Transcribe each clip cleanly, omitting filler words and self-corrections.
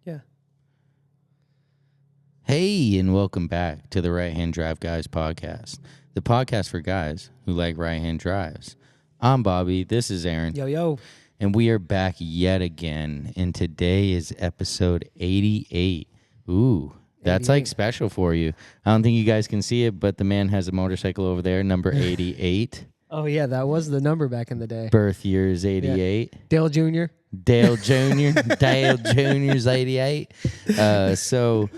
Yeah. Hey, and welcome back to the Right Hand Drive Guys podcast, the podcast for guys who like right-hand drives. I'm Bobby. This is Aaron. Yo. And we are back yet again, and today is episode 88. Ooh, that's 88. like special for you. I don't think you guys can see it, but the man has a motorcycle over there, number 88. Oh, yeah, that was the number back in the day. Birth year is 88. Dale Jr. Dale Jr. Dale Jr.'s 88. So,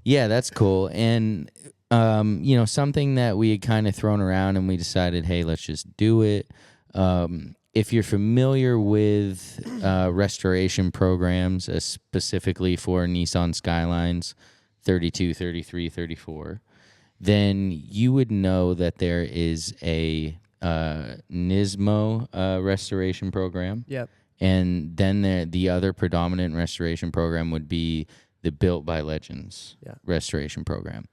yeah, that's cool. And, something that we had kind of thrown around and we decided, hey, let's just do it. If you're familiar with restoration programs, specifically for Nissan Skylines 32, 33, 34, then you would know that there is a Nismo restoration program. Yep. And then the other predominant restoration program would be the Built by Legends restoration program.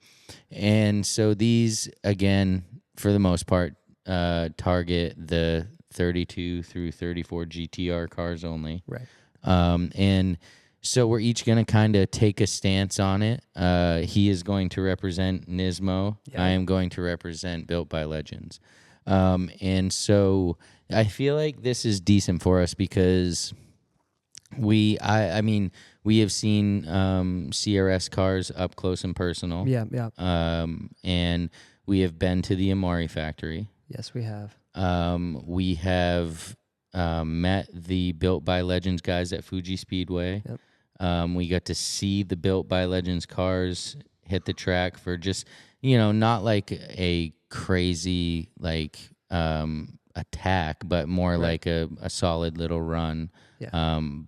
And so these, again, for the most part, target the 32 through 34 GTR cars only. Right. And so we're each going to kind of take a stance on it. He is going to represent Nismo. Yep. I am going to represent Built by Legends. And so I feel like this is decent for us because we have seen CRS cars up close and personal. Yeah. And we have been to the Amari factory. Yes, we have. We have met the Built by Legends guys at Fuji Speedway. Yep. We got to see the Built by Legends cars hit the track for just, not like a crazy attack, but more like a solid little run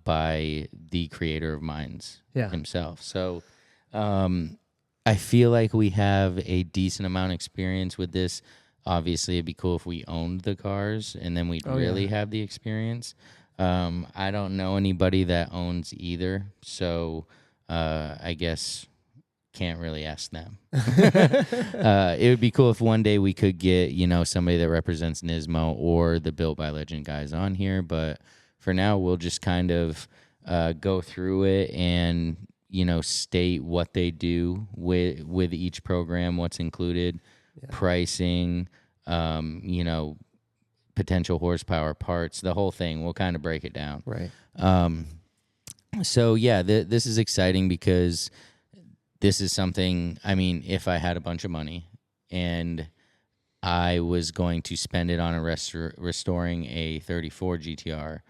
by the creator of Mines himself. So I feel like we have a decent amount of experience with this. Obviously, it'd be cool if we owned the cars, and then we'd really have the experience. I don't know anybody that owns either, so I guess can't really ask them. It would be cool if one day we could get, somebody that represents Nismo or the Built by Legend guys on here, but for now, we'll just kind of go through it and, state what they do with each program, what's included, pricing, potential horsepower, parts, the whole thing. We'll kind of break it down. Right. So, this is exciting because this is something, if I had a bunch of money and I was going to spend it on restoring a 34 GTR,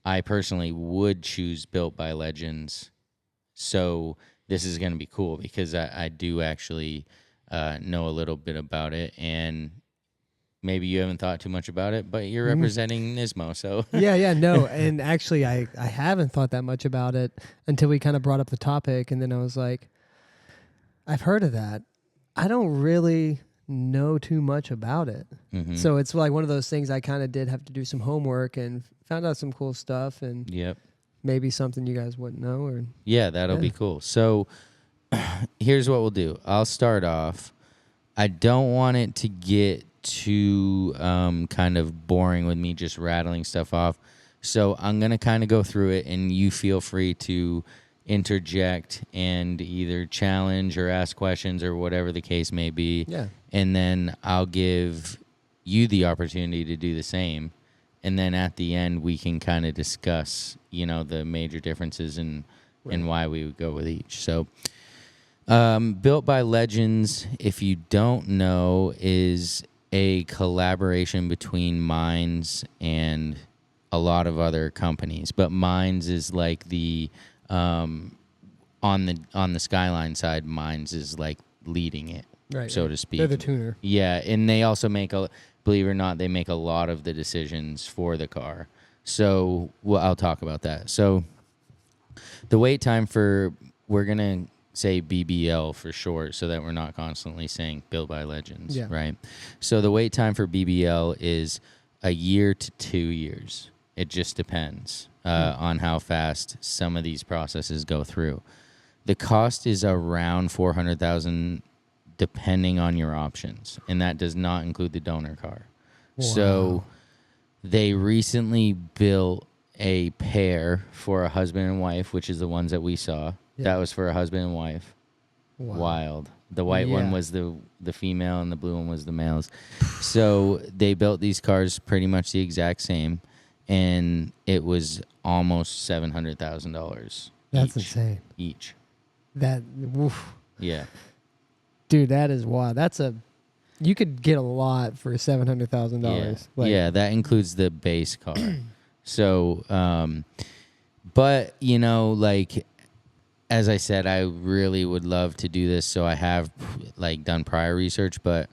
I personally would choose Built by Legends. So this is going to be cool because I do actually know a little bit about it, and maybe you haven't thought too much about it, but you're representing Nismo, so. No, and actually I haven't thought that much about it until we kind of brought up the topic, and then I was like, I've heard of that. I don't really know too much about it. Mm-hmm. So it's like one of those things I kind of did have to do some homework and found out some cool stuff, and maybe something you guys wouldn't know. Or that'll be cool. So here's what we'll do. I'll start off. I don't want it to get too kind of boring with me just rattling stuff off. So I'm going to kind of go through it, and you feel free to interject and either challenge or ask questions or whatever the case may be. Yeah. And then I'll give you the opportunity to do the same. And then at the end, we can kind of discuss, the major differences and why we would go with each. So Built by Legends, if you don't know, is a collaboration between Mines and a lot of other companies. But Mines is like the on the Skyline side, Mines is like leading it, so to speak. They're the tuner. Yeah, and they also believe it or not, they make a lot of the decisions for the car. So I'll talk about that. So the wait time we're going to say BBL for short so that we're not constantly saying Built by Legends, right? So the wait time for BBL is a year to 2 years. It just depends on how fast some of these processes go through. The cost is around $400,000 depending on your options, and that does not include the donor car. Wow. So they recently built a pair for a husband and wife, which is the ones that we saw. Yeah. That was for a husband and wife. Wow. Wild. The white one Yeah. was the female and the blue one was the males. So they built these cars pretty much the exact same, and it was almost $700,000. That's insane. Each. That, woof. Yeah. Dude, that is wild. You could get a lot for $700,000. Yeah, that includes the base car. So, but, you know, like, as I said, I really would love to do this. So I have, like, done prior research. But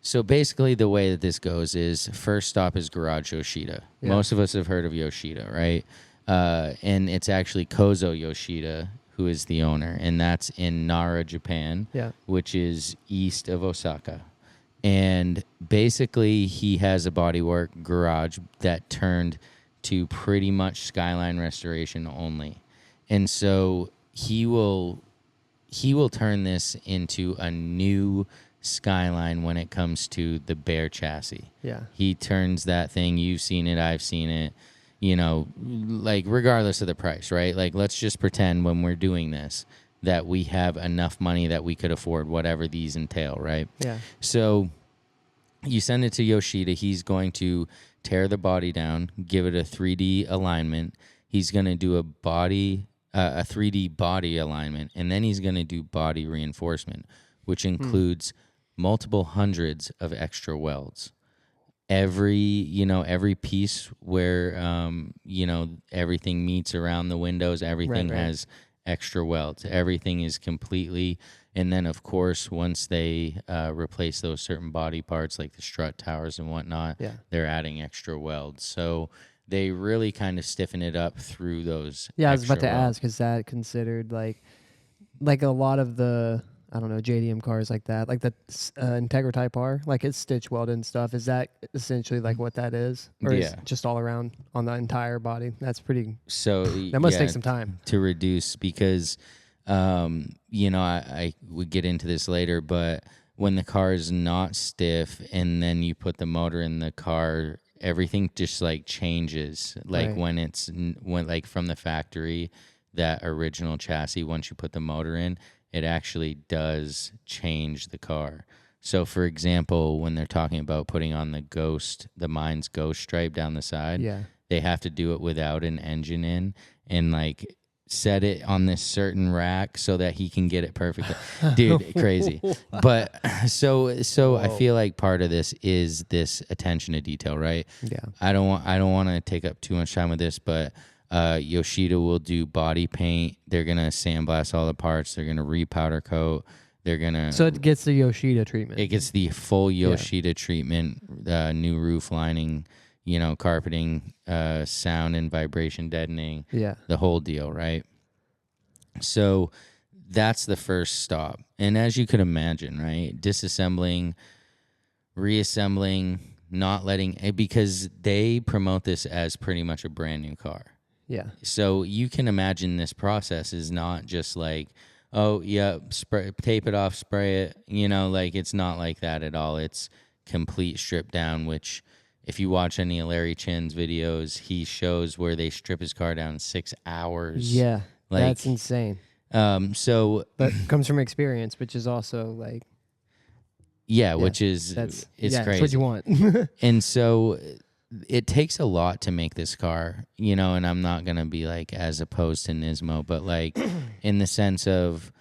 so basically the way that this goes is first stop is Garage Yoshida. Yeah. Most of us have heard of Yoshida, right? And it's actually Kozo Yoshida who is the owner. And that's in Nara, Japan, which is east of Osaka. And basically, he has a bodywork garage that turned to pretty much Skyline restoration only. And so he will turn this into a new Skyline when it comes to the bare chassis. Yeah. He turns that thing. You've seen it. I've seen it. You know, like regardless of the price, right? Like let's just pretend when we're doing this that we have enough money that we could afford whatever these entail, right? Yeah. So you send it to Yoshida. He's going to tear the body down, give it a 3D alignment. He's going to do a 3D body alignment, and then he's going to do body reinforcement, which includes multiple hundreds of extra welds. Every piece where, everything meets around the windows, everything has extra welds. Everything is completely, and then of course, once they replace those certain body parts like the strut towers and whatnot, they're adding extra welds. So they really kind of stiffen it up through those. Yeah, I was about to ask, is that considered like a lot of the, I don't know, JDM cars like that, like the Integra Type R, like it's stitch welded and stuff. Is that essentially like what that is? Or is it just all around on the entire body? That's pretty, so that must take some time. To reduce because, I would get into this later, but when the car is not stiff and then you put the motor in the car, everything just like changes. Like when like from the factory, that original chassis, once you put the motor in, it actually does change the car. So, for example, when they're talking about putting on the Mines Ghost stripe down the side, they have to do it without an engine in and, like, set it on this certain rack so that he can get it perfectly. Dude, crazy. But so I feel like part of this is this attention to detail, right? Yeah. I don't want to take up too much time with this, but Yoshida will do body paint. They're going to sandblast all the parts. They're going to repowder coat. They're going to... So it gets the Yoshida treatment. It gets the full Yoshida treatment, new roof lining, carpeting, sound and vibration deadening, the whole deal, right? So that's the first stop. And as you could imagine, right, disassembling, reassembling, not letting... Because they promote this as pretty much a brand new car. Yeah. So you can imagine this process is not just like, oh, yeah, tape it off, spray it. Like it's not like that at all. It's complete strip down, which if you watch any of Larry Chin's videos, he shows where they strip his car down in 6 hours. Yeah, that's insane. But comes from experience, which is also like... Yeah, which is, it's crazy. That's what you want. And so... It takes a lot to make this car, and I'm not going to be like as opposed to Nismo, but like in the sense of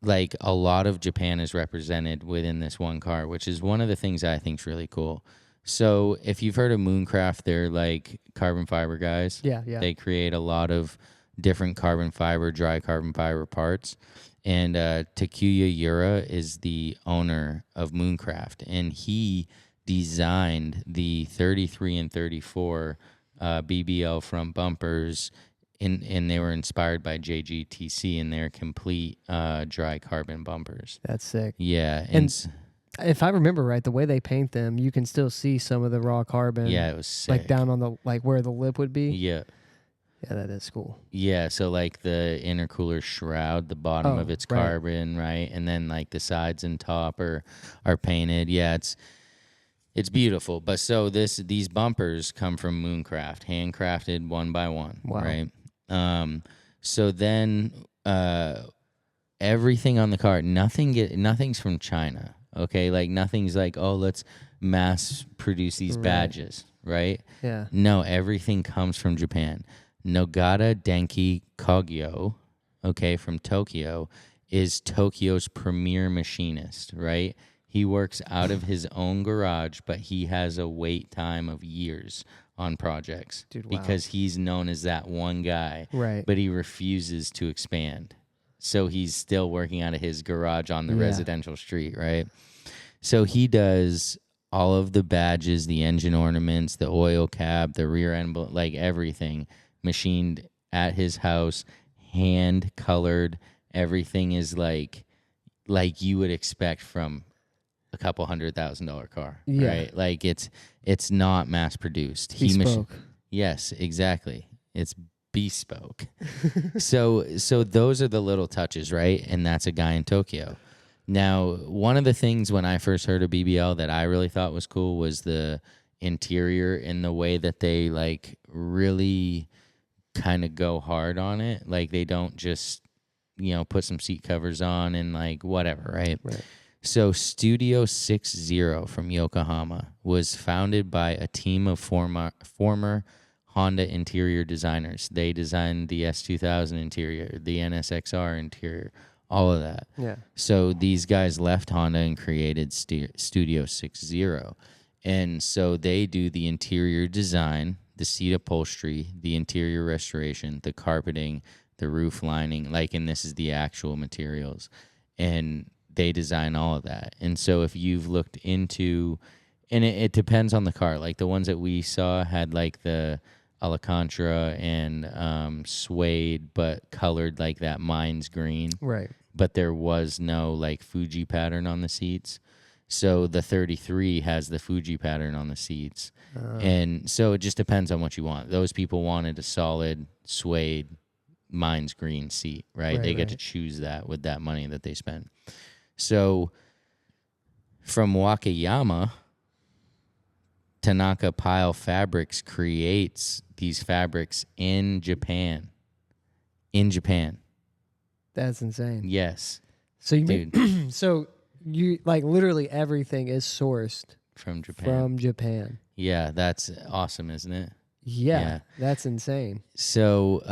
like a lot of Japan is represented within this one car, which is one of the things I think is really cool. So if you've heard of Mooncraft, they're like carbon fiber guys. Yeah. They create a lot of different carbon fiber, dry carbon fiber parts. And Takuya Yura is the owner of Mooncraft, and he designed the 33 and 34 BBL front bumpers, and they were inspired by JGTC and their complete dry carbon bumpers. That's sick. Yeah. And if I remember right, the way they paint them, you can still see some of the raw carbon. Yeah, it was sick. Like down on the, like where the lip would be. Yeah. Yeah, that is cool. Yeah, so like the intercooler shroud, the bottom of it's carbon, right? And then like the sides and top are painted. Yeah, It's beautiful. But so these bumpers come from Mooncraft, handcrafted one by one, Wow. right? So then everything on the car, nothing's from China. Okay, like nothing's like, oh, let's mass produce these Right. badges, right? Yeah. No, everything comes from Japan. Nogata Denki Kogyo, okay, from Tokyo, is Tokyo's premier machinist, right? He works out of his own garage, but he has a wait time of years on projects. Dude, wow. Because he's known as that one guy, Right. but he refuses to expand. So he's still working out of his garage on the residential street, right? So he does all of the badges, the engine ornaments, the oil cap, the rear end, like everything machined at his house, hand colored. Everything is like you would expect from a couple $100,000 car, right? Like it's not mass produced. Bespoke. Yes, exactly. It's bespoke. so those are the little touches, right? And that's a guy in Tokyo. Now, one of the things when I first heard of BBL that I really thought was cool was the interior and the way that they like really kind of go hard on it. Like they don't just, put some seat covers on and like whatever, right? Right. So Studio 60 from Yokohama was founded by a team of former Honda interior designers. They designed the S2000 interior, the NSXR interior, all of that. Yeah. So these guys left Honda and created Studio 60. And so they do the interior design, the seat upholstery, the interior restoration, the carpeting, the roof lining, and this is the actual materials. And they design all of that. And so if you've looked into, and it depends on the car, like the ones that we saw had like the Alcantara and suede, but colored like that Mines green. Right. But there was no like Fuji pattern on the seats. So the 33 has the Fuji pattern on the seats. And so it just depends on what you want. Those people wanted a solid suede Mines green seat, right? They get to choose that with that money that they spent. So from Wakayama, Tanaka Pile Fabrics creates these fabrics in Japan. In Japan. That's insane. Yes. So so you like literally everything is sourced from Japan. From Japan. Yeah, that's awesome, isn't it? Yeah. That's insane. So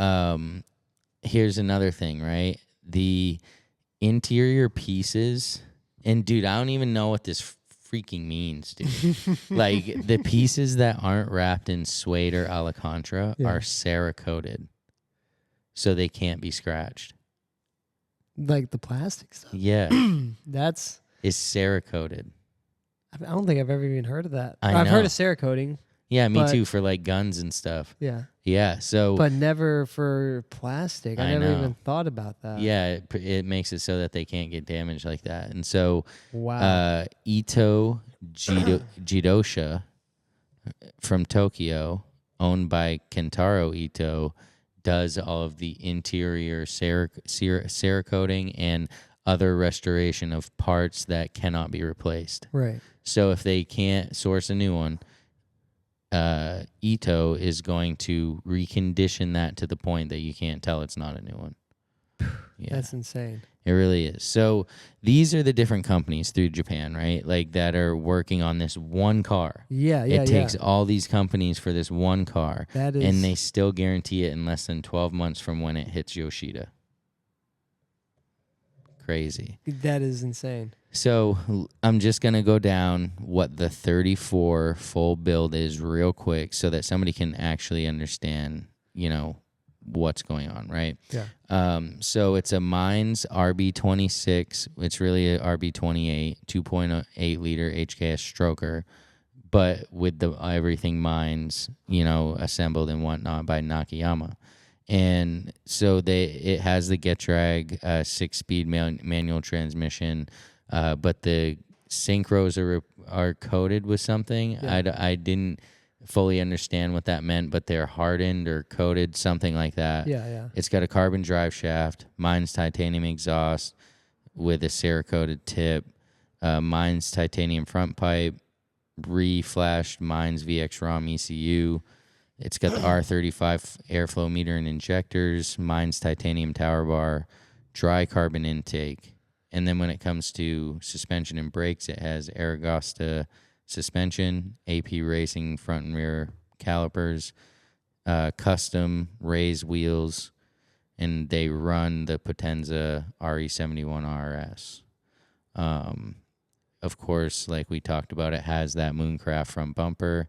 here's another thing, right? The interior pieces, and dude, I don't even know what this freaking means, dude. Like the pieces that aren't wrapped in suede or Alcantara are Cerakoted, so they can't be scratched. Like the plastic stuff. Yeah, is Cerakoted. I don't think I've ever even heard of that. I've heard of Cerakoting. Yeah, me too, for like guns and stuff. Yeah. Yeah, so... But never for plastic. I never even thought about that. Yeah, it makes it so that they can't get damaged like that. And so... Wow. Ito Jidosha from Tokyo, owned by Kentaro Ito, does all of the interior Cerakoting and other restoration of parts that cannot be replaced. Right. So if they can't source a new one... Ito is going to recondition that to the point that you can't tell it's not a new one. Yeah. That's insane. It really is. So these are the different companies through Japan, right? Like that are working on this one car. Yeah. It takes all these companies for this one car. That is... And they still guarantee it in less than 12 months from when it hits Yoshida. Crazy. That is insane. So I'm just going to go down what the 34 full build is real quick so that somebody can actually understand, what's going on, right? Yeah. So it's a Mines RB26. It's really a RB28, 2.8 liter HKS stroker, but with the everything Mines, assembled and whatnot by Nakayama. And so it has the Getrag 6-speed manual transmission. But the synchros are coated with something. Yeah. I didn't fully understand what that meant, but they're hardened or coated, something like that. Yeah. It's got a carbon drive shaft, Mines titanium exhaust with a Cerakoted tip, Mines titanium front pipe, re-flashed Mines VX ROM ECU. It's got the R35 airflow meter and injectors, Mines titanium tower bar, dry carbon intake. And then when it comes to suspension and brakes, it has Aragosta suspension, AP Racing front and rear calipers, custom raised wheels, and they run the Potenza RE71 RS. Of course, like we talked about, it has that Mooncraft front bumper,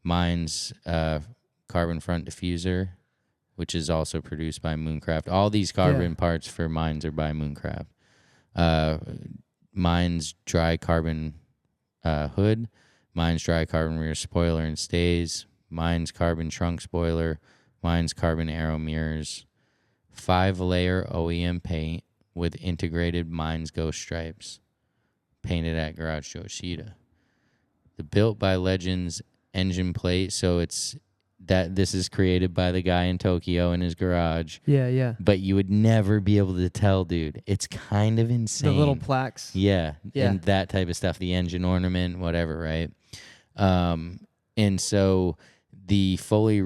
Mines carbon front diffuser, which is also produced by Mooncraft. All these carbon parts for Mines are by Mooncraft. Mines dry carbon hood, Mines dry carbon rear spoiler and stays, Mines carbon trunk spoiler, Mines carbon aero mirrors, 5-layer OEM paint with integrated Mines Ghost stripes, painted at Garage Joe Shida. The Built by Legends engine plate, so it's that this is created by the guy in Tokyo in his garage. Yeah. But you would never be able to tell, dude. It's kind of insane. The little plaques. Yeah. And that type of stuff, the engine ornament, whatever, right? And so the fully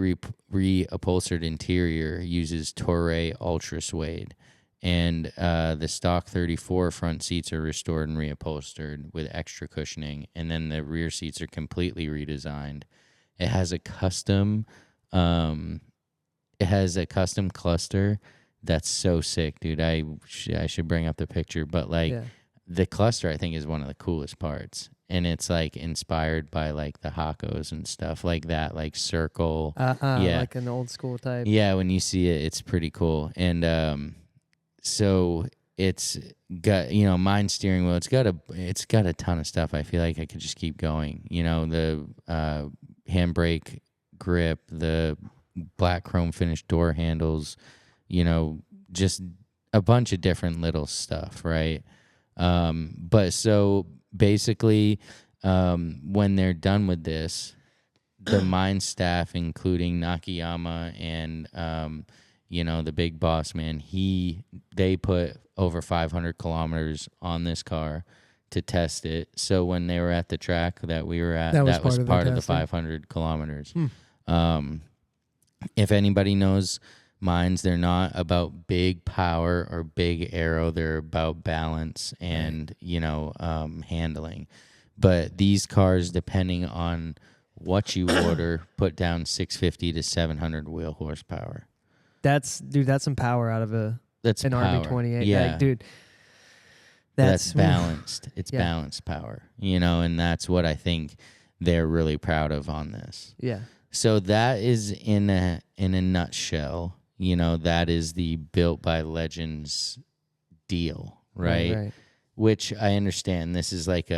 reupholstered interior uses Toray Ultra Suede. And the stock 34 front seats are restored and reupholstered with extra cushioning. And then the rear seats are completely redesigned. It has a custom cluster that's so sick, dude. I should bring up the picture, but the cluster I think is one of the coolest parts, and it's like inspired by like the Hakos and stuff like that, like circle, like an old school type. Yeah, when you see it, it's pretty cool, and so it's got Mine steering wheel. It's got a ton of stuff. I feel like I could just keep going. The handbrake grip, the black chrome finished door handles, just a bunch of different little stuff, right? But so basically, when they're done with this, the Mine staff, including Nakayama and the big boss man, they put over 500 kilometers on this car to test it. So when they were at the track that we were at, that was part of the 500 kilometers. If anybody knows Mines, they're not about big power or big aero. They're about balance and, handling. But these cars, depending on what you order, put down 650 to 700 wheel horsepower. That's some power out of an power. RB28. Yeah. Dude. That's balanced. It's balanced power, and that's what I think they're really proud of on this. Yeah. So that is in a nutshell, that is the Built by Legends deal, right? Which I understand. This is like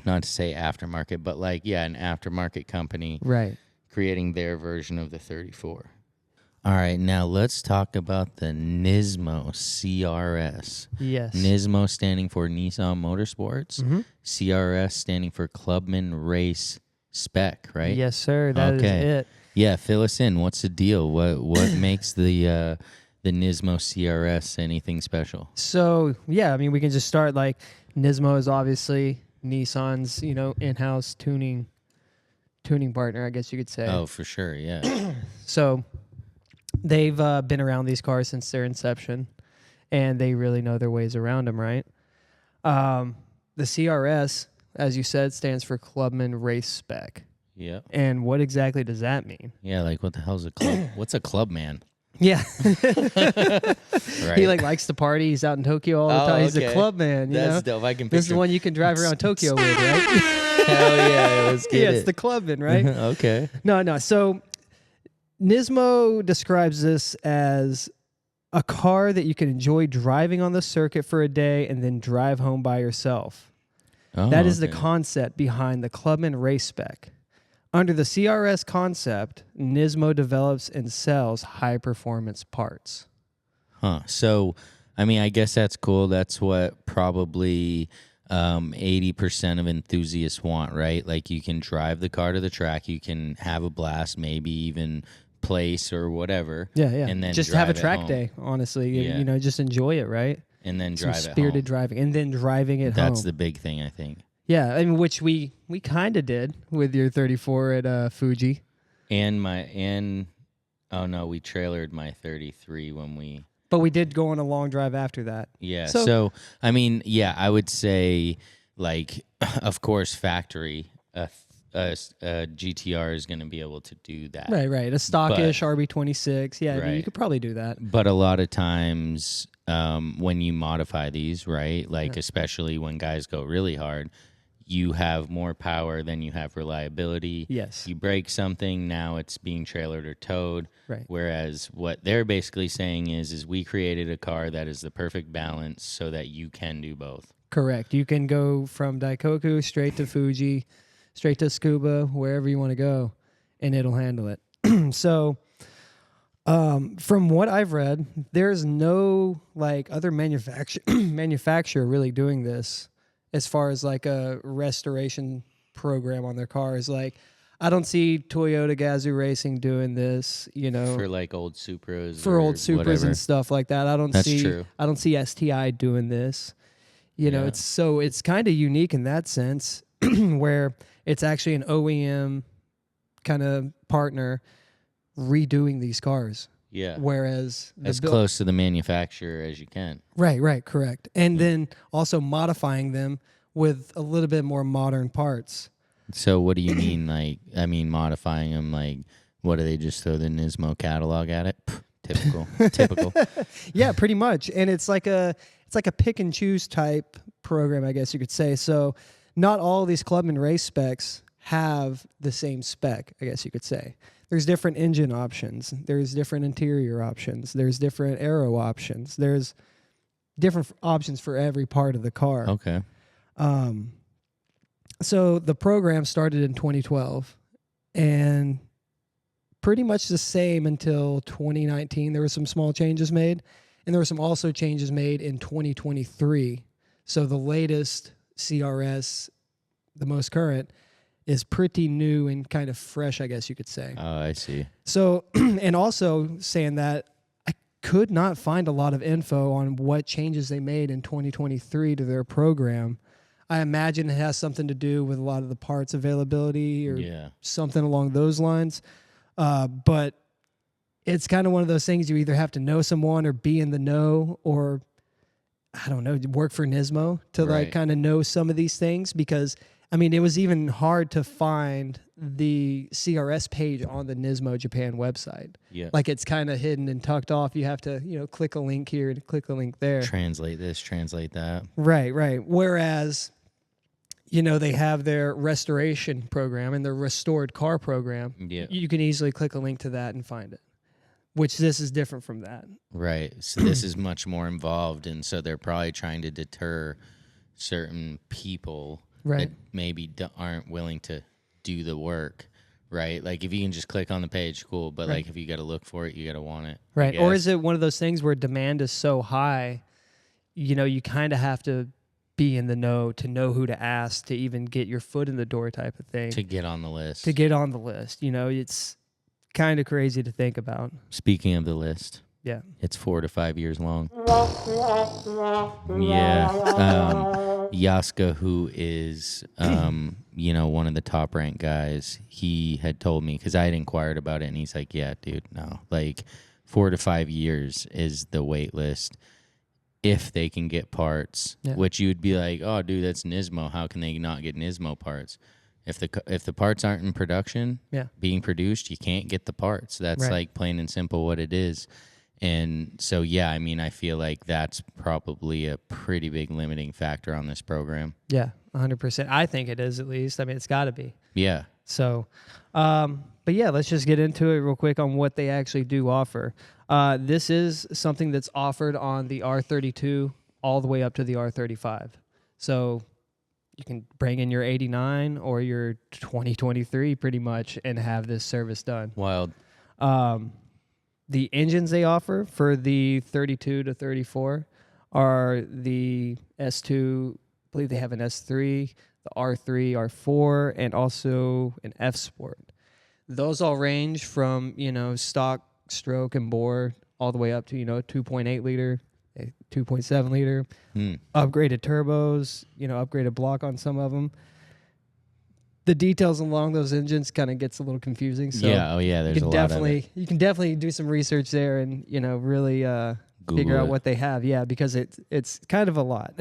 not to say aftermarket, but an aftermarket company, right, creating their version of the 34. All right, now let's talk about the Nismo CRS. Yes. Nismo standing for Nissan Motorsports. Mm-hmm. CRS standing for Clubman Race Spec, right? Yes, sir. That is it. Yeah, fill us in. What's the deal? What makes the Nismo CRS anything special? So, we can just start Nismo is obviously Nissan's, in-house tuning partner, I guess you could say. Oh, for sure, yeah. So they've been around these cars since their inception, and they really know their ways around them, right? The CRS, as you said, stands for Clubman Race Spec. Yeah. And what exactly does that mean? Yeah, what the hell's a club? What's a club man? Yeah. Right. He likes to party. He's out in Tokyo all the time. He's a club man. That's dope. I can picture. This is the one you can drive around Tokyo with, right? Hell yeah, let's get it. It's the clubman, right? Okay. No. So Nismo describes this as a car that you can enjoy driving on the circuit for a day and then drive home by yourself. Oh, that is the concept behind the Clubman Race Spec. Under the CRS concept, Nismo develops and sells high-performance parts. Huh. So, I guess that's cool. That's what probably 80% of enthusiasts want, right? You can drive the car to the track, you can have a blast, maybe even place or whatever. Yeah. And then just have a track day, honestly. Yeah. Just enjoy it, right? And then drive it home. Spirited driving, and then driving it home. That's the big thing, I think. Yeah, I mean, which we kind of did with your 34 at Fuji. And oh no, we trailered my 33 when we. But we did go on a long drive after that. Yeah. So, So I mean, yeah, I would say like, of course, factory a GTR is going to be able to do that. right. A stockish RB26. Yeah, I mean, you Right. could probably do that. But a lot of times, when you modify these, right, like especially when guys go really hard, you have more power than you have reliability. Yes. You break something, now it's being trailered or towed. Right. Whereas what they're basically saying is we created a car that is the perfect balance so that you can do both. Correct. You can go from Daikoku straight to Fuji, straight to Scuba, wherever you want to go, and it'll handle it. So, from what I've read, there's no like other manufacturer really doing this as far as like a restoration program on their cars. Like, I don't see Toyota Gazoo Racing doing this, For like old Supras. for or old Supras whatever. and stuff like that. That's true. I don't see STI doing this. You know, Yeah. it's kind of unique in that sense where it's actually an OEM kind of partner redoing these cars. Yeah. Whereas As close to the manufacturer as you can. Right, correct. And then also modifying them with a little bit more modern parts. So what do you mean? Like, I mean, modifying them. Like, what do they just throw the Nismo catalog at it? Pff, typical. Yeah, pretty much. And it's like a pick and choose type program, I guess you could say. So not all of these club and race specs have the same spec, I guess you could say. There's different engine options. There's different interior options. There's different aero options. There's different options for every part of the car. Okay. So the program started in 2012 and pretty much the same until 2019. There were some small changes made, and there were some also changes made in 2023. So the latest CRS, the most current, is pretty new and kind of fresh, I guess you could say. Oh, I see. So, and also saying that I could not find a lot of info on what changes they made in 2023 to their program. I imagine it has something to do with a lot of the parts availability or something along those lines. But it's kind of one of those things you either have to know someone or be in the know or, I don't know, work for Nismo to like kind of know some of these things because, I mean, it was even hard to find the CRS page on the Nismo Japan website. Yeah. Like it's kind of hidden and tucked off. You have to, click a link here and click a link there. Translate this, translate that. Right. Whereas, they have their restoration program and their restored car program. Yeah. You can easily click a link to that and find it, which this is different from that. Right. So this is much more involved, and so they're probably trying to deter certain people that maybe aren't willing to do the work, right? Like if you can just click on the page, cool. But like if you got to look for it, you got to want it. Right. Or is it one of those things where demand is so high, you kind of have to be in the know to know who to ask to even get your foot in the door type of thing. To get on the list. It's kind of crazy to think about. Speaking of the list. Yeah. It's 4 to 5 years long. Yeah. Yaska, who is, one of the top ranked guys, he had told me, because I had inquired about it, and he's like, yeah, dude, no. Like 4 to 5 years is the wait list. If they can get parts, which you would be like, oh, dude, that's Nismo. How can they not get Nismo parts? If the parts aren't in production, being produced, you can't get the parts. That's like plain and simple what it is. And so, I mean, I feel like that's probably a pretty big limiting factor on this program. Yeah, 100%. I think it is at least. I mean, it's got to be. Yeah. So, but yeah, let's just get into it real quick on what they actually do offer. This is something that's offered on the R32 all the way up to the R35. So you can bring in your 89 or your 2023 pretty much and have this service done. Wild. The engines they offer for the 32 to 34 are the S2, I believe they have an S3, the R3, R4, and also an F Sport. Those all range from, stock, stroke, and bore all the way up to, 2.8 liter, a 2.7 liter, upgraded turbos, upgraded block on some of them. The details along those engines kind of gets a little confusing. So there's a lot of it. You can definitely do some research there and really figure out what they have. Yeah, because it's kind of a lot.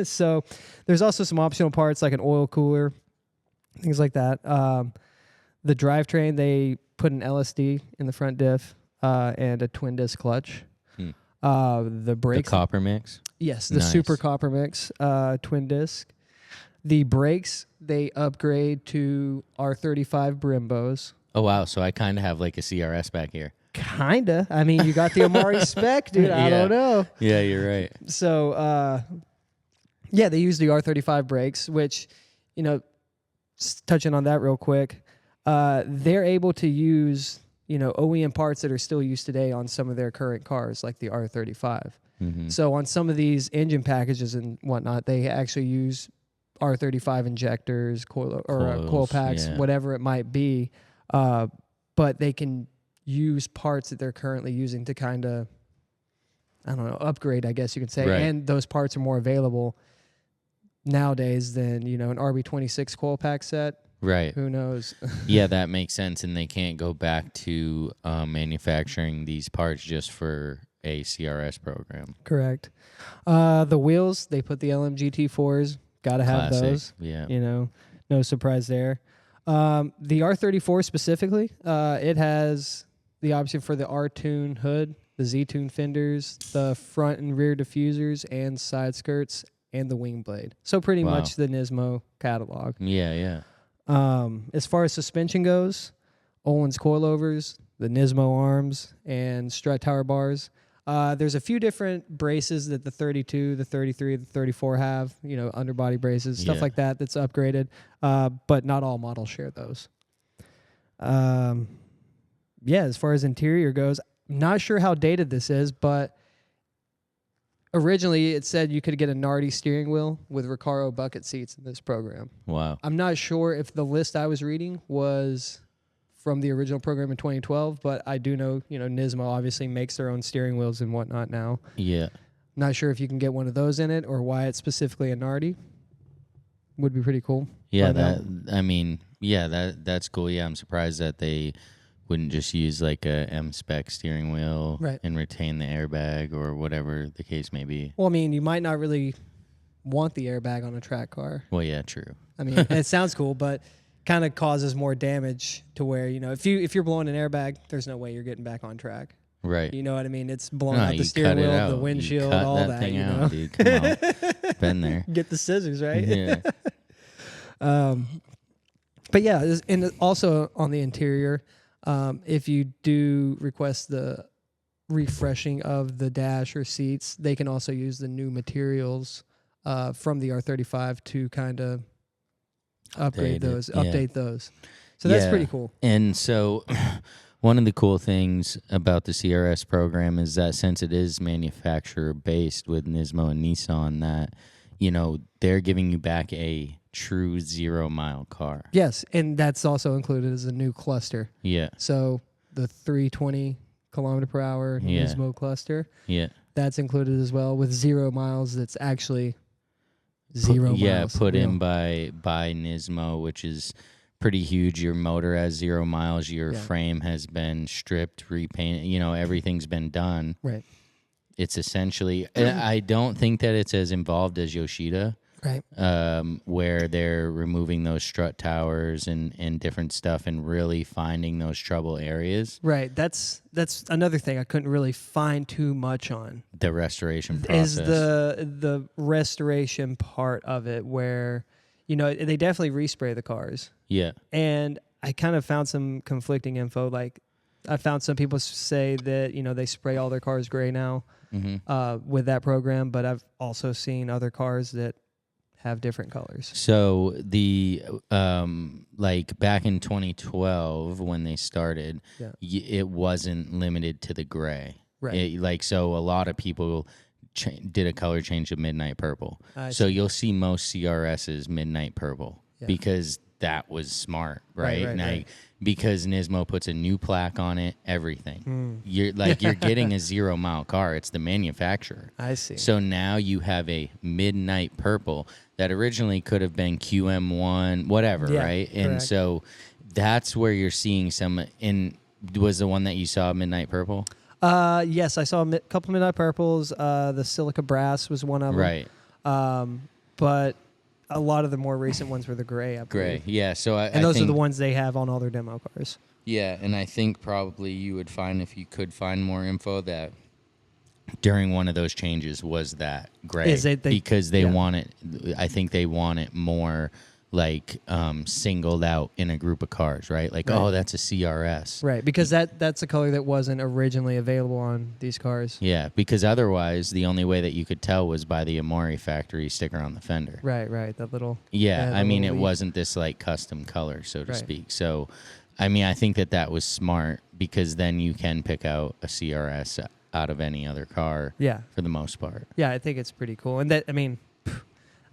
So there's also some optional parts like an oil cooler, things like that. The drivetrain, they put an LSD in the front diff and a twin disc clutch. The brakes, the copper mix. Yes, the super copper mix twin disc. The brakes, they upgrade to R35 Brimbos. Oh, wow. So I kind of have like a CRS back here. Kinda. I mean, you got the Amari spec, dude. I don't know. Yeah, you're right. So, they use the R35 brakes, which, touching on that real quick, they're able to use, OEM parts that are still used today on some of their current cars, like the R35. So on some of these engine packages and whatnot, they actually use R35 injectors, coil packs, whatever it might be, but they can use parts that they're currently using to kind of, upgrade, I guess you could say. Right. And those parts are more available nowadays than, an RB26 coil pack set. Right. Who knows? Yeah, that makes sense. And they can't go back to manufacturing these parts just for a CRS program. Correct. The wheels, they put the LMG T4s. Got to have those. Yeah. No surprise there. The R34 specifically, it has the option for the R-Tune hood, the Z-Tune fenders, the front and rear diffusers and side skirts, and the wing blade. So pretty much the Nismo catalog. Yeah. As far as suspension goes, Olin's coilovers, the Nismo arms, and strut tower bars. There's a few different braces that the 32, the 33, the 34 have, underbody braces, stuff like that that's upgraded, but not all models share those. As far as interior goes, I'm not sure how dated this is, but originally it said you could get a Nardi steering wheel with Recaro bucket seats in this program. Wow. I'm not sure if the list I was reading was from the original program in 2012, but I do know, Nismo obviously makes their own steering wheels and whatnot now. Yeah. Not sure if you can get one of those in it or why it's specifically a Nardi. Would be pretty cool. Yeah, that's cool. Yeah, I'm surprised that they wouldn't just use like a M-spec steering wheel and retain the airbag or whatever the case may be. Well, I mean, you might not really want the airbag on a track car. Well, yeah, true. I mean, it sounds cool, but kind of causes more damage to where, if you're blowing an airbag, there's no way you're getting back on track. Right. You know what I mean? It's blowing out the steering wheel, the windshield, all that. Thing out, dude. Come on. Been there. Get the scissors, right? Yeah. But yeah, and also on the interior, if you do request the refreshing of the dash or seats, they can also use the new materials from the R35 to kind of update those. So that's pretty cool. And so one of the cool things about the CRS program is that since it is manufacturer based with Nismo and Nissan, that they're giving you back a true 0-mile car. Yes, and that's also included as a new cluster. Yeah. So the 320 kilometer per hour Nismo cluster. Yeah. That's included as well with 0 miles. That's actually 0 miles. Yeah, put in by Nismo, which is pretty huge. Your motor has 0 miles. Your frame has been stripped, repainted. Everything's been done. Right. It's essentially, I don't think that it's as involved as Yoshida. Right. Where they're removing those strut towers and different stuff and really finding those trouble areas. Right. That's another thing I couldn't really find too much on. The restoration process. Is the restoration part of it where, they definitely respray the cars. Yeah. And I kind of found some conflicting info. Like I found some people say that, they spray all their cars gray now with that program, but I've also seen other cars that have different colors. So the back in 2012 when they started, it wasn't limited to the gray. Right. So a lot of people did a color change to midnight purple. So you'll see most CRSs midnight purple because that was smart, right? Right. Because Nismo puts a new plaque on it, everything. You're getting a 0 mile car. It's the manufacturer. I see. So now you have a midnight purple that originally could have been QM1, whatever, right? And correct. so that's where you're seeing some. Was the one that you saw midnight purple? Yes, I saw a couple midnight purples. The silica brass was one of them. Right. But a lot of the more recent ones were the gray. I believe. Gray. Yeah. So and those are the ones they have on all their demo cars. Yeah, and I think probably you would find, if you could find more info, that during one of those changes was that gray. Because they want it. I think they want it more like singled out in a group of cars, right? Like, oh, that's a CRS. Right, because that's a color that wasn't originally available on these cars. Yeah, because otherwise the only way that you could tell was by the Amori factory sticker on the fender. Right, that little... Yeah, I mean, it leaf. Wasn't this like custom color, so to speak. So, I mean, I think that was smart, because then you can pick out a CRS out of any other car for the most part. Yeah, I think it's pretty cool. And that, I mean,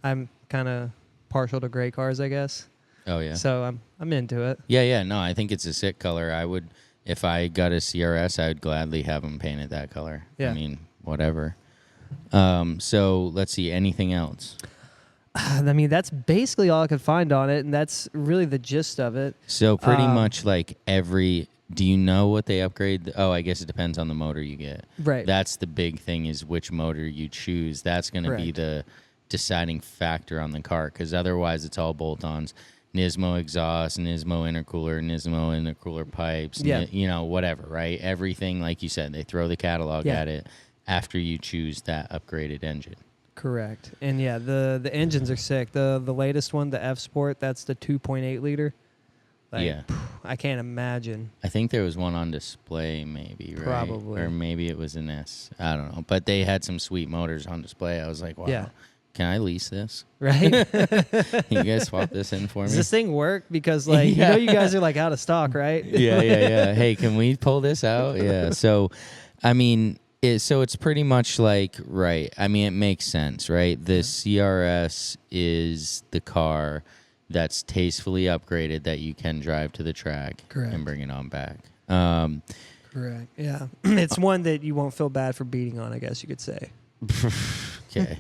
I'm kind of partial to gray cars, I guess. Oh yeah. So I'm into it. Yeah. No, I think it's a sick color. I would, if I got a CRS, I would gladly have them painted that color. Yeah. I mean, whatever. So let's see. Anything else? I mean, that's basically all I could find on it, and that's really the gist of it. So pretty much like every. Do you know what they upgrade? Oh, I guess it depends on the motor you get. Right. That's the big thing, is which motor you choose. That's going to be the deciding factor on the car, because otherwise it's all bolt-ons. Nismo exhaust, Nismo intercooler pipes, whatever, right? Everything, like you said, they throw the catalog at it after you choose that upgraded engine. Correct. And yeah, the engines are sick. The latest one, the F Sport, that's the 2.8 liter. I can't imagine. I think there was one on display, maybe, right? Probably. Or maybe it was an S. I don't know. But they had some sweet motors on display. I was like, wow. Yeah. Can I lease this? Right? You guys swap this in for me? Does this thing work? Because, like, you know you guys are, like, out of stock, right? Yeah. Hey, can we pull this out? Yeah. So, I mean, it's pretty much like, right. I mean, it makes sense, right? The CRS is the car that's tastefully upgraded that you can drive to the track and bring it on back. Correct. Yeah. It's one that you won't feel bad for beating on, I guess you could say. Okay.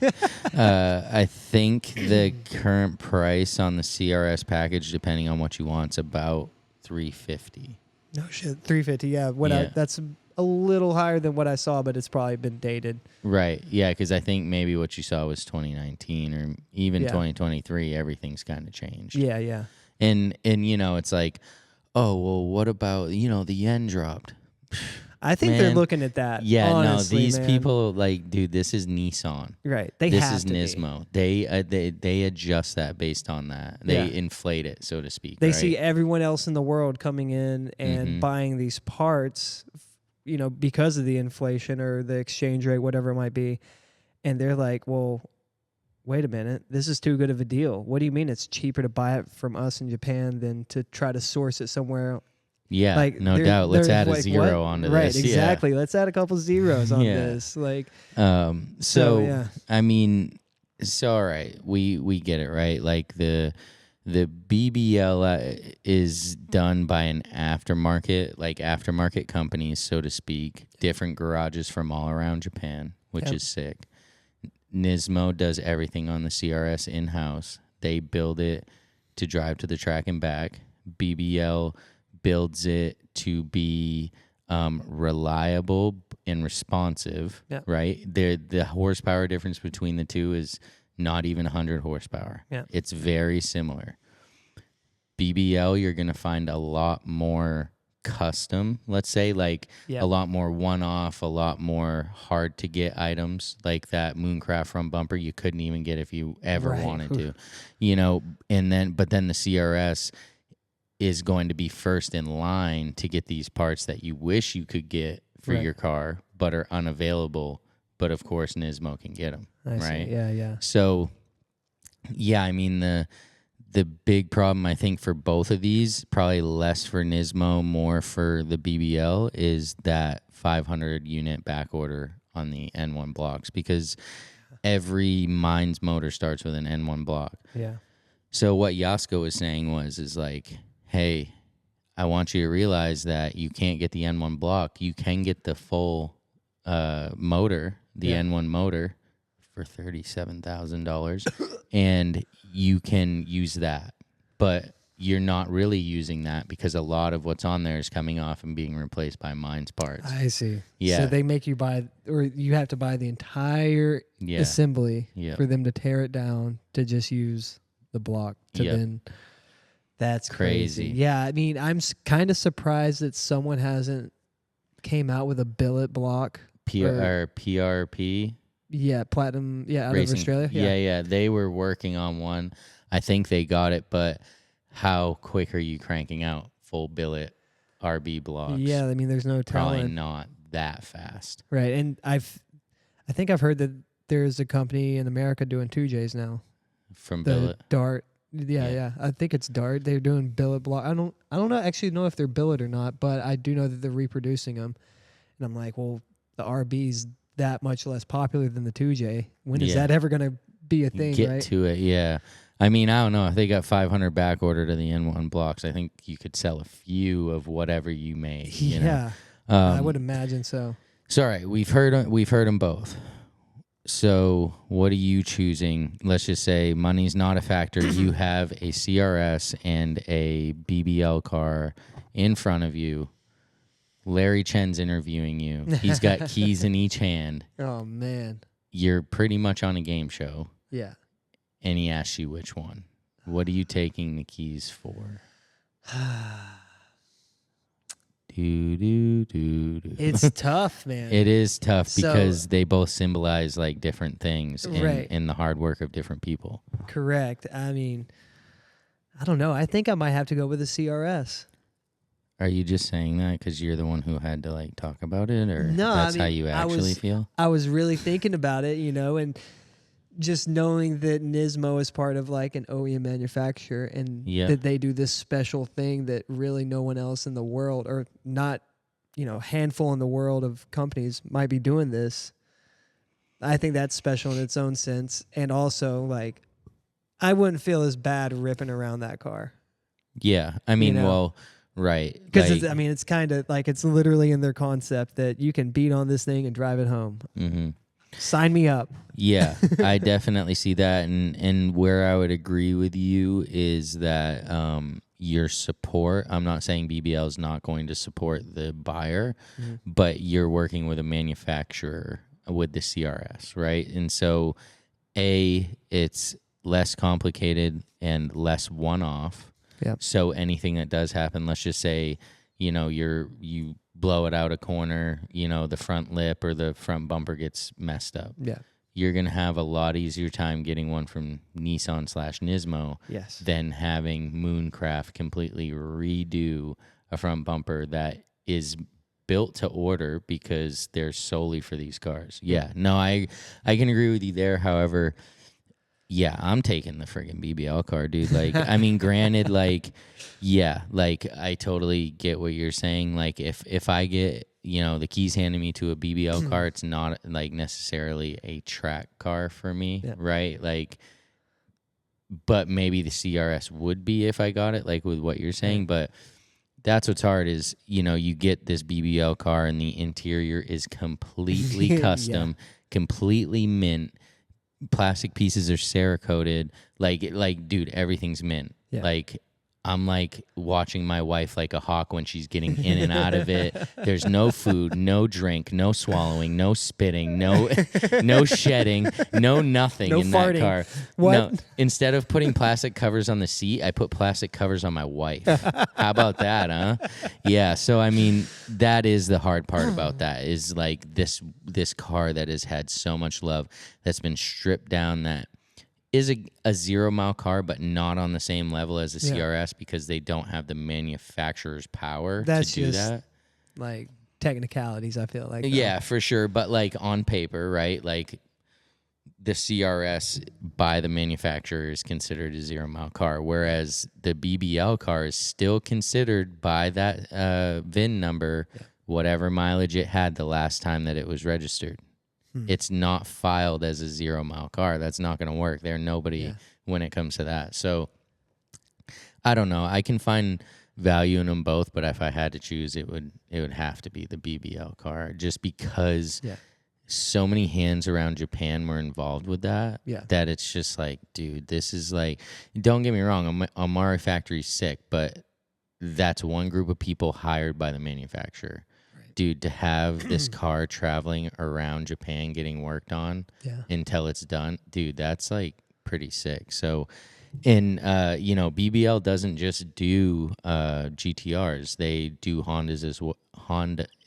I think the current price on the CRS package, depending on what you want, is about $350. No shit, $350. Yeah. That's a little higher than what I saw, but it's probably been dated. Right. Yeah, because I think maybe what you saw was 2019 or even 2023. Everything's kind of changed. Yeah. And it's like, oh well, what about the yen dropped? I think they're looking at that. Yeah, honestly, these people, like, dude, this is Nissan. Right. This is Nismo. They adjust that based on that. They inflate it, so to speak. They see everyone else in the world coming in and buying these parts, because of the inflation or the exchange rate, whatever it might be, and they're like, well, wait a minute, this is too good of a deal. What do you mean it's cheaper to buy it from us in Japan than to try to source it somewhere? Yeah, no doubt. Let's add a zero onto this. Right, exactly. Let's add a couple zeros on this. Like, I mean, so all right, we get it, right? Like the BBL is done by an aftermarket companies, so to speak, different garages from all around Japan, which is sick. Nismo does everything on the CRS in-house. They build it to drive to the track and back. BBL builds it to be reliable and responsive, right? The horsepower difference between the two is not even 100 horsepower. Yeah. It's very similar. BBL, you're going to find a lot more custom, let's say, like a lot more one-off, a lot more hard-to-get items, like that Mooncraft front bumper you couldn't even get if you ever wanted to, but then the CRS is going to be first in line to get these parts that you wish you could get for your car, but are unavailable. But of course, Nismo can get them, right? See. Yeah. So, I mean, the big problem, I think, for both of these, probably less for Nismo, more for the BBL, is that 500 unit back order on the N1 blocks, because every Mines motor starts with an N1 block. Yeah. So what Yasko was saying is like, hey, I want you to realize that you can't get the N1 block. You can get the full motor, the N1 motor, for $37,000, and you can use that. But you're not really using that because a lot of what's on there is coming off and being replaced by mine's parts. I see. Yeah. So they make you buy, or you have to buy the entire assembly for them to tear it down to just use the block to then. That's crazy. Yeah, I mean, I'm kind of surprised that someone hasn't came out with a billet block. PRP. Yeah, platinum. Yeah, out Racing. of Australia. Yeah. They were working on one. I think they got it, but how quick are you cranking out full billet RB blocks? Yeah, I mean, there's no telling. Probably not that fast. Right, and I think I've heard that there's a company in America doing 2Js now. From billet. Dart. Yeah. I think it's Dart. They're doing billet block. I don't actually know if they're billet or not, but I do know that they're reproducing them. And I'm like, well, the RB's that much less popular than the 2J. When is that ever going to be a thing, Get right? to it, yeah. I mean, I don't know. If they got 500 back order to the N1 blocks, I think you could sell a few of whatever you make. You know? I would imagine so. So, all right, we've heard them both. So what are you choosing? Let's just say money's not a factor. You have a CRS and a BBL car in front of you. Larry Chen's interviewing you. He's got keys in each hand. Oh, man. You're pretty much on a game show. Yeah. And he asks you which one. What are you taking the keys for? It's tough, man. It is tough because they both symbolize like different things in the hard work of different people. Correct. I mean, I don't know. I think I might have to go with the CRS. Are you just saying that because you're the one who had to like talk about it, or no, that's how you actually feel? I was really thinking about it, and just knowing that Nismo is part of like an OEM manufacturer and that they do this special thing that really no one else in the world, or not, handful in the world of companies might be doing this. I think that's special in its own sense. And also, like, I wouldn't feel as bad ripping around that car. Yeah. I mean, well, right. Because it's kind of like, it's literally in their concept that you can beat on this thing and drive it home. Mm-hmm. Sign me up. Yeah, I definitely see that. And where I would agree with you is that your support, I'm not saying BBL is not going to support the buyer, but you're working with a manufacturer with the CRS, right? And so, it's less complicated and less one-off. Yep. So anything that does happen, let's just say, you blow it out a corner, the front lip or the front bumper gets messed up. Yeah. You're going to have a lot easier time getting one from Nissan/Nismo than having Mooncraft completely redo a front bumper that is built to order because they're solely for these cars. Yeah. No, I can agree with you there. However, yeah, I'm taking the friggin' BBL car, dude. Like, I mean, granted, like, yeah, like, I totally get what you're saying. Like, if I get, the keys handed me to a BBL car, it's not, like, necessarily a track car for me, right? Like, but maybe the CRS would be if I got it, like, with what you're saying. But that's what's hard is, you get this BBL car and the interior is completely custom, completely mint. Plastic pieces are Cerakoted, like dude, everything's mint. Like, I'm like watching my wife like a hawk when she's getting in and out of it. There's no food, no drink, no swallowing, no spitting, no shedding, no nothing in farting. That car. What? No, instead of putting plastic covers on the seat, I put plastic covers on my wife. How about that, huh? Yeah, so I mean, that is the hard part about that is like this car that has had so much love that's been stripped down, that is a 0 mile car, but not on the same level as the CRS because they don't have the manufacturer's power to do that. Like technicalities, I feel like. Yeah, for sure. But like on paper, right? Like the CRS by the manufacturer is considered a 0 mile car, whereas the BBL car is still considered by that VIN number, whatever mileage it had the last time that it was registered. It's not filed as a 0 mile car. That's not going to work. They're nobody when it comes to that. So I don't know. I can find value in them both, but if I had to choose, it would have to be the BBL car, just because so many hands around Japan were involved with that. Yeah. That it's just like, dude, this is like. Don't get me wrong, Amari Factory's sick, but that's one group of people hired by the manufacturer. Right. Dude, to have this car traveling around Japan getting worked on until it's done, dude, that's like pretty sick. So, and BBL doesn't just do GTRs; they do Hondas as well.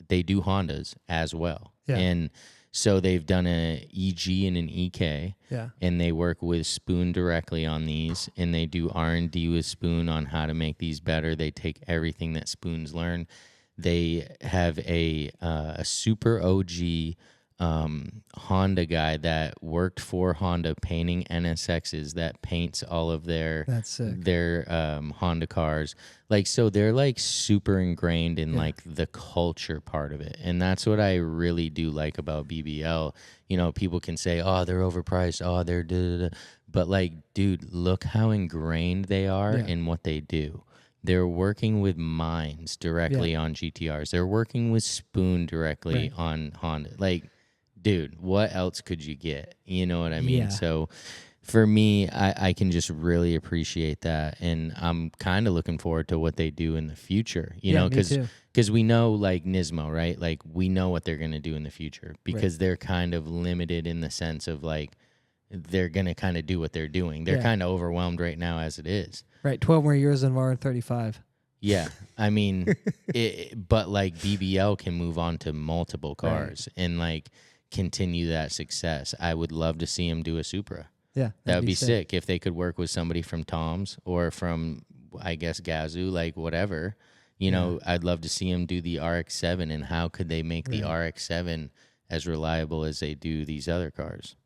They do Hondas as well, and so they've done an EG and an EK, and they work with Spoon directly on these, and they do R&D with Spoon on how to make these better. They take everything that Spoon's learned. They have a super OG Honda guy that worked for Honda painting NSXs, that paints all of their Honda cars. Like, so they're like super ingrained in like the culture part of it. And that's what I really do like about BBL. You know, people can say, oh, they're overpriced. Oh, they're da-da-da. But like, dude, look how ingrained they are in what they do. They're working with Mines directly on GTRs. They're working with Spoon directly on Honda. Like, dude, what else could you get? You know what I mean? So for me, I can just really appreciate that. And I'm kind of looking forward to what they do in the future, you know, because we know like Nismo, right? Like we know what they're going to do in the future because they're kind of limited in the sense of like, they're going to kind of do what they're doing. They're kind of overwhelmed right now as it is. Right. 12 more years of R35. Yeah. I mean, but like BBL can move on to multiple cars and like continue that success. I would love to see him do a Supra. Yeah. That would be sick if they could work with somebody from Tom's or from, I guess, Gazoo, like whatever. You know, I'd love to see him do the RX-7, and how could they make the RX-7 as reliable as they do these other cars?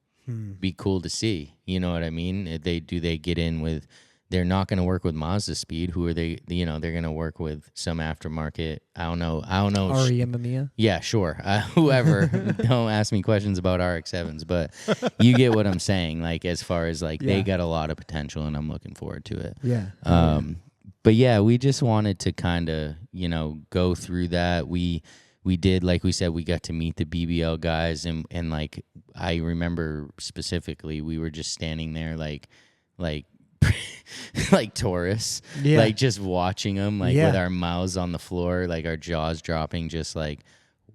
Be cool to see. You know what I mean? They get in with, they're not going to work with Mazda Speed. Who are they? You know, they're going to work with some aftermarket. I don't know. REM Mamiya? Yeah, sure. Whoever. Don't ask me questions about RX-7s, but you get what I'm saying. Like, as far as like, they got a lot of potential, and I'm looking forward to it. Yeah. But yeah, we just wanted to kind of, you know, go through that. We did, like we said, we got to meet the BBL guys, and like, I remember specifically, we were just standing there like like tourists, like just watching them, like with our mouths on the floor, like our jaws dropping, just like,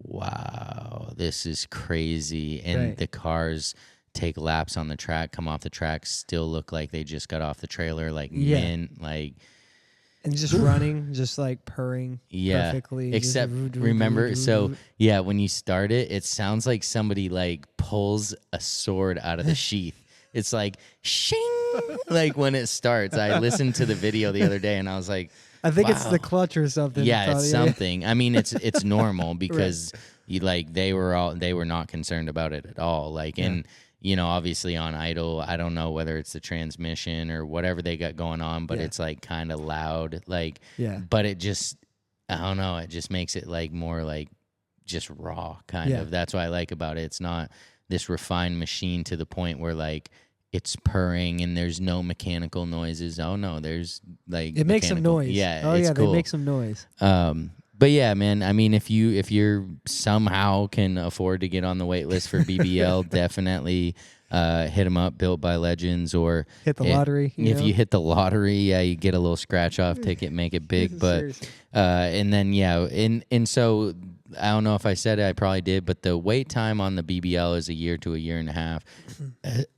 wow, this is crazy. And the cars take laps on the track, come off the track, still look like they just got off the trailer, like mint, like. And just running, just like purring perfectly. Except, remember, so, when you start it, it sounds like somebody, like, pulls a sword out of the sheath. It's like, shing, like, when it starts. I listened to the video the other day, and I was like, I think it's the clutch or something. Yeah, it's something. I mean, it's normal because, they were not concerned about it at all. Like, and... You know, obviously on idle, I don't know whether it's the transmission or whatever they got going on, but it's like kind of loud, like, but it just, I don't know, it just makes it like more like just raw kind of. That's what I like about it. It's not this refined machine to the point where like it's purring and there's no mechanical noises. Oh no, there's like it makes some noise. Yeah, oh it's yeah, cool. They make some noise. But yeah, man, I mean, if you're somehow can afford to get on the wait list for BBL, definitely hit them up, Built by Legends, or hit the lottery. If you hit the lottery, you get a little scratch off ticket, make it big. But and then and so I don't know if I said it, I probably did, but the wait time on the BBL is a year to a year and a half,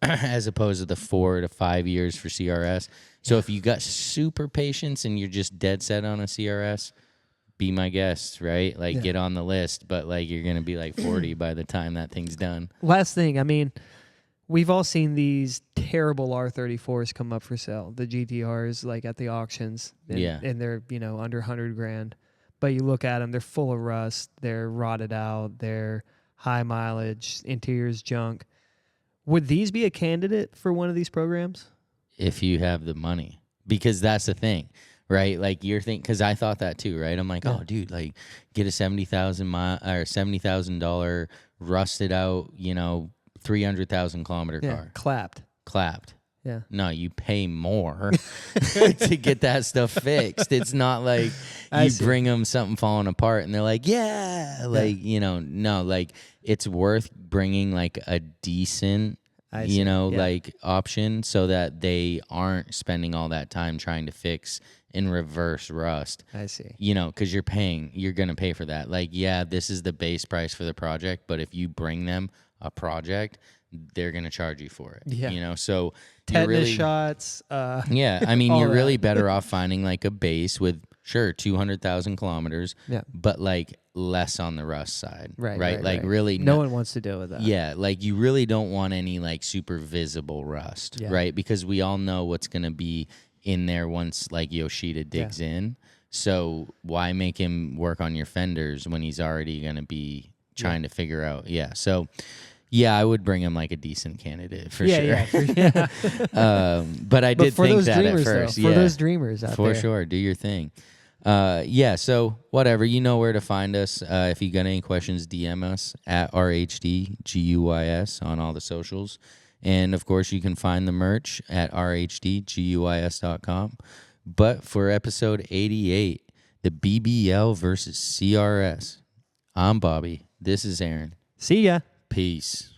as opposed to the 4 to 5 years for CRS. So if you got super patience and you're just dead set on a CRS, be my guest, right? Like, get on the list, but like you're gonna be like 40 by the time that thing's done. Last thing, I mean, we've all seen these terrible R34s come up for sale, the GTRs, like at the auctions, and they're under $100,000. But you look at them, they're full of rust, they're rotted out, they're high mileage, interior's junk. Would these be a candidate for one of these programs? If you have the money, because that's the thing. Right, like you're thinking, because I thought that too. Right, I'm like, oh, dude, like get a $70,000 rusted out, 300,000 kilometer car, clapped. Yeah. No, you pay more to get that stuff fixed. It's not like I you see. bring them something falling apart and they're like, yeah, like, no, like it's worth bringing like a decent, I see. Yeah. like option so that they aren't spending all that time trying to fix in reverse rust. I see. Because you're going to pay for that. Like, yeah, this is the base price for the project, but if you bring them a project, they're going to charge you for it. Yeah. So Tetanus you're really, shots. yeah, I mean, all you're really that. better off finding like a base with 200,000 kilometers, Yeah. but like less on the rust side, Right. Like really, no one wants to deal with that. yeah, like you really don't want any like super visible rust, Yeah. right? Because we all know what's going to be in there once like Yoshida digs in. So why make him work on your fenders when he's already going to be trying to figure out? Yeah. So yeah, I would bring him like a decent candidate for sure. Yeah. But I did for think those that dreamers, at first. though, for those dreamers out for there. sure, do your thing. Yeah, so whatever, you know where to find us. If you got any questions, DM us at RHDGUYS on all the socials. And of course, you can find the merch at rhdguys.com. But for episode 88, the BBL versus CRS, I'm Bobby. This is Aaron. See ya. Peace.